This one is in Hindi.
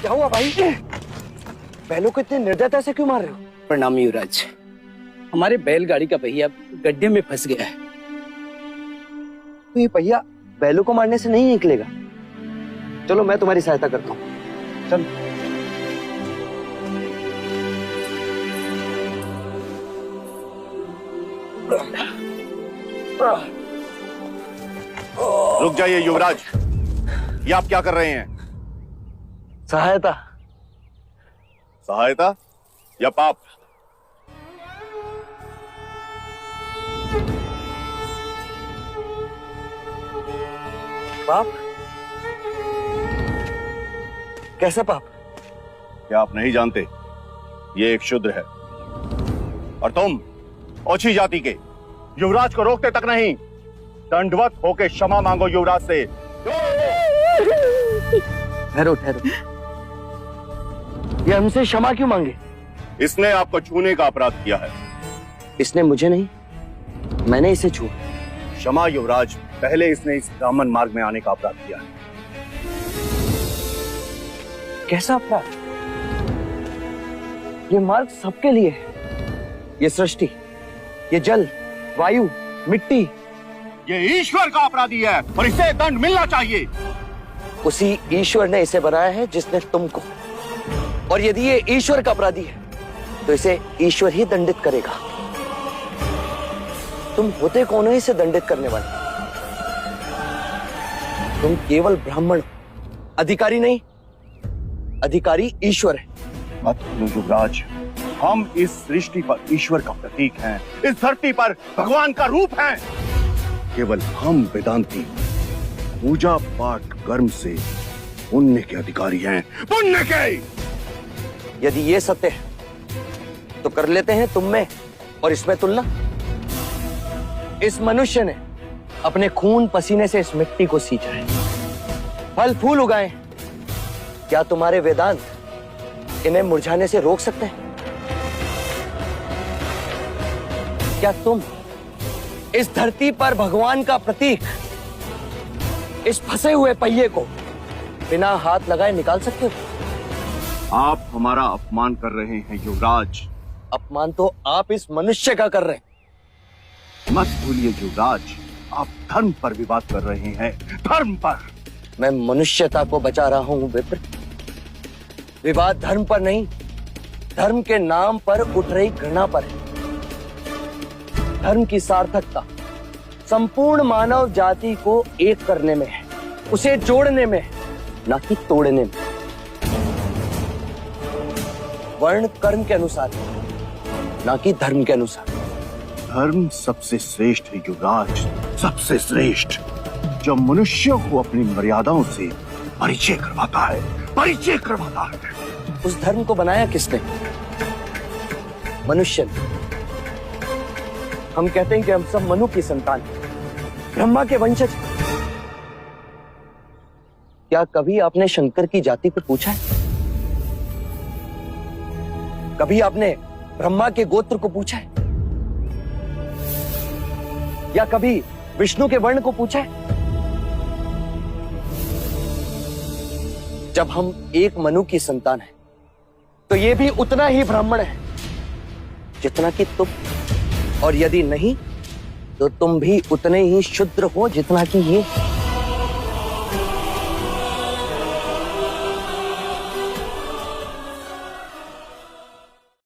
क्या हुआ भाई? बैलों को इतने निर्दयता से क्यों मार रहे हो? प्रणाम युवराज, हमारे बैलगाड़ी का पहिया गड्ढे में फंस गया है। तो ये पहिया बैलों को मारने से नहीं निकलेगा। चलो मैं तुम्हारी सहायता करता हूँ। चलो। रुक जाइए युवराज, ये आप क्या कर रहे हैं? सहायता। सहायता या पाप? पाप? कैसा पाप? क्या आप नहीं जानते? ये एक शूद्र है और तुम ओछी जाति के युवराज को रोकते तक नहीं, दंडवत होके क्षमा मांगो युवराज से। ठहरो ठहरो, ये हमसे क्षमा क्यों मांगे? इसने आपको छूने का अपराध किया है। इसने मुझे नहीं, मैंने इसे छुआ। क्षमा युवराज, पहले इसने इस ब्राह्मण मार्ग में आने का अपराध किया है। कैसा अपराध? ये मार्ग सबके लिए है। ये सृष्टि, ये जल, वायु, मिट्टी, ये ईश्वर का अपराधी है और इसे दंड मिलना चाहिए। उसी ईश्वर ने इसे बनाया है जिसने तुमको, और यदि ये ईश्वर का अपराधी है तो इसे ईश्वर ही दंडित करेगा। तुम होते कौन हो इसे दंडित करने वाले? तुम केवल ब्राह्मण हो, अधिकारी नहीं। अधिकारी ईश्वर है। मत भूलो युवराज, हम इस सृष्टि पर ईश्वर का प्रतीक हैं, इस धरती पर भगवान का रूप हैं। केवल हम वेदांती पूजा पाठ कर्म से पुण्य के अधिकारी हैं, पुण्य के। यदि ये सत्य है तो कर लेते हैं तुम में और इसमें तुलना। इस मनुष्य ने अपने खून पसीने से इस मिट्टी को सींचा है, फल फूल उगाए। क्या तुम्हारे वेदांत इन्हें मुरझाने से रोक सकते हैं? क्या तुम इस धरती पर भगवान का प्रतीक, इस फंसे हुए पहिए को बिना हाथ लगाए निकाल सकते हो? आप हमारा अपमान कर रहे हैं युवराज। अपमान तो आप इस मनुष्य का कर रहे हैं। मत भूलिए युवराज, आप धर्म पर विवाद कर रहे हैं, धर्म पर। मैं मनुष्यता को बचा रहा हूं विप्र। विवाद धर्म पर नहीं, धर्म के नाम पर उठ रही घृणा पर है। धर्म की सार्थकता संपूर्ण मानव जाति को एक करने में है, उसे जोड़ने में है, ना कि तोड़ने में। वर्ण कर्म के अनुसार, ना कि धर्म के अनुसार। धर्म सबसे श्रेष्ठ है युवराज, सबसे श्रेष्ठ, जो मनुष्यों को अपनी मर्यादाओं से परिचय करवाता है, परिचय करवाता है। उस धर्म को बनाया किसने? मनुष्य ने। हम कहते हैं कि हम सब मनु की संतान हैं, ब्रह्मा के वंशज। क्या कभी आपने शंकर की जाति को पूछा है? कभी आपने ब्रह्मा के गोत्र को पूछा है? या कभी विष्णु के वर्ण को पूछा है? जब हम एक मनु की संतान हैं, तो ये भी उतना ही ब्राह्मण है जितना कि तुम, और यदि नहीं तो तुम भी उतने ही शूद्र हो जितना कि ये।